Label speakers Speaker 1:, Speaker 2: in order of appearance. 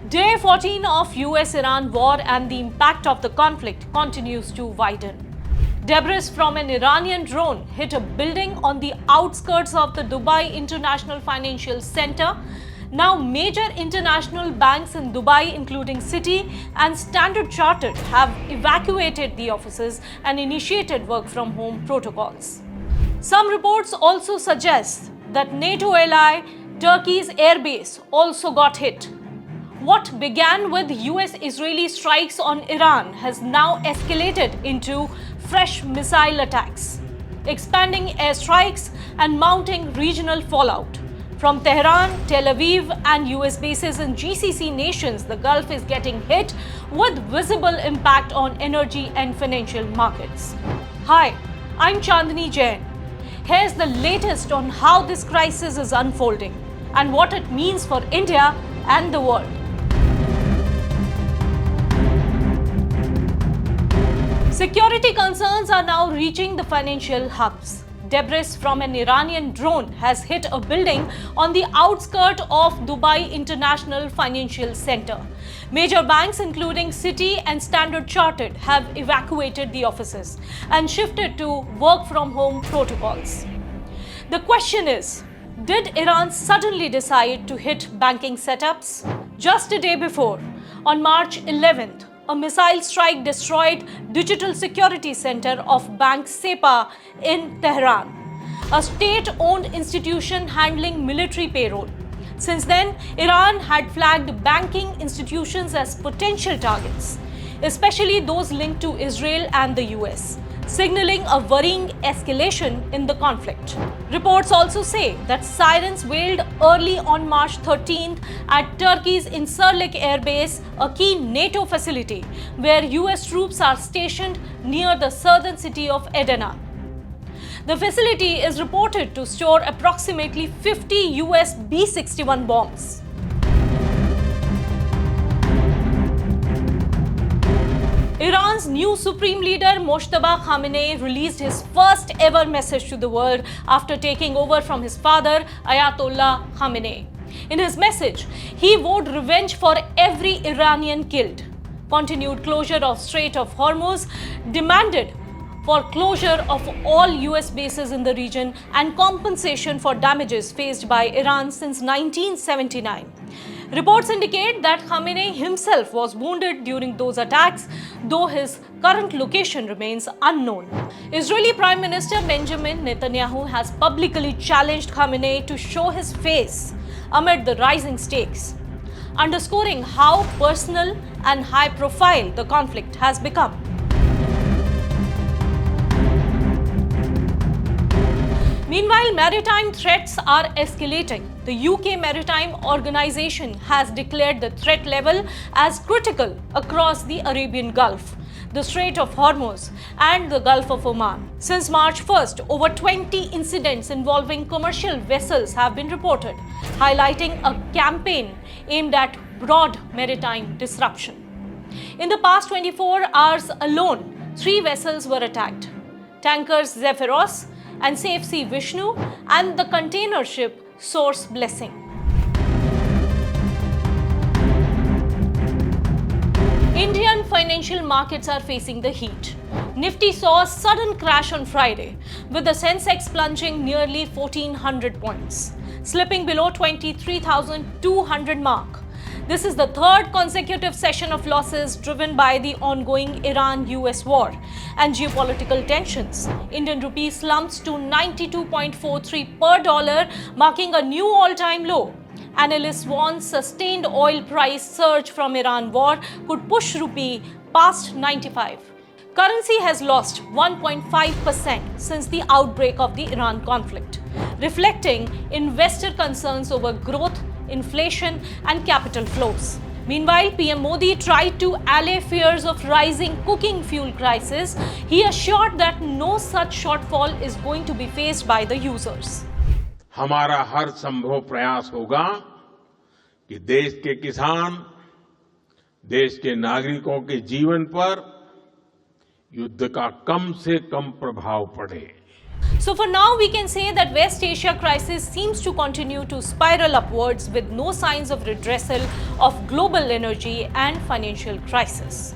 Speaker 1: Day 14 of US-Iran war and the impact of the conflict continues to widen. Debris from an Iranian drone hit a building on the outskirts of the Dubai International Financial Center. Now, major international banks in Dubai, including Citi and Standard Chartered, have evacuated the offices and initiated work-from-home protocols. Some reports also suggest that NATO ally Turkey's airbase also got hit. What began with US-Israeli strikes on Iran has now escalated into fresh missile attacks, expanding airstrikes and mounting regional fallout. From Tehran, Tel Aviv, and US bases in GCC nations, the Gulf is getting hit with visible impact on energy and financial markets. Hi, I'm Chandni Jain. Here's the latest on how this crisis is unfolding and what it means for India and the world. Security concerns are now reaching the financial hubs. Debris from an Iranian drone has hit a building on the outskirts of Dubai International Financial Center. Major banks including Citi and Standard Chartered have evacuated the offices and shifted to work-from-home protocols. The question is, did Iran suddenly decide to hit banking setups? Just a day before, on March 11th, a missile strike destroyed Digital Security Center of Bank SEPA in Tehran, a state-owned institution handling military payroll. Since then, Iran had flagged banking institutions as potential targets, especially those linked to Israel and the US, signaling a worrying escalation in the conflict. Reports also say that sirens wailed early on March 13th at Turkey's Incirlik Air Base, a key NATO facility where US troops are stationed near the southern city of Adana. The facility is reported to store approximately 50 US B-61 bombs. Iran's new supreme leader Mojtaba Khamenei released his first ever message to the world after taking over from his father Ayatollah Khamenei. In his message, he vowed revenge for every Iranian killed, continued closure of Strait of Hormuz, demanded for closure of all US bases in the region and compensation for damages faced by Iran since 1979. Reports indicate that Khamenei himself was wounded during those attacks, though his current location remains unknown. Israeli Prime Minister Benjamin Netanyahu has publicly challenged Khamenei to show his face amid the rising stakes, underscoring how personal and high-profile the conflict has become. Meanwhile, maritime threats are escalating. The UK Maritime Organization has declared the threat level as critical across the Arabian Gulf, the Strait of Hormuz, and the Gulf of Oman. Since March 1st, over 20 incidents involving commercial vessels have been reported, highlighting a campaign aimed at broad maritime disruption. In the past 24 hours alone, 3 vessels were attacked: tankers Zephyros and Safe Sea Vishnu, and the container ship Source Blessing. Indian financial markets are facing the heat. Nifty saw a sudden crash on Friday, with the Sensex plunging nearly 1,400 points, slipping below 23,200 mark. This is the third consecutive session of losses driven by the ongoing Iran-US war and geopolitical tensions. Indian rupee slumps to 92.43 per dollar, marking a new all-time low. Analysts warn sustained oil price surge from Iran war could push rupee past 95. Currency has lost 1.5% since the outbreak of the Iran conflict, reflecting investor concerns over growth, inflation, and capital flows. Meanwhile, PM Modi tried to allay fears of rising cooking fuel crisis. He assured that no such shortfall is going to be faced by the users.
Speaker 2: हमारा हर संभव प्रयास होगा कि देश के किसान, देश के नागरिकों के जीवन पर युद्ध का कम से कम प्रभाव पड़े।
Speaker 1: So for now, we can say that West Asia crisis seems to continue to spiral upwards with no signs of redressal of global energy and financial crisis.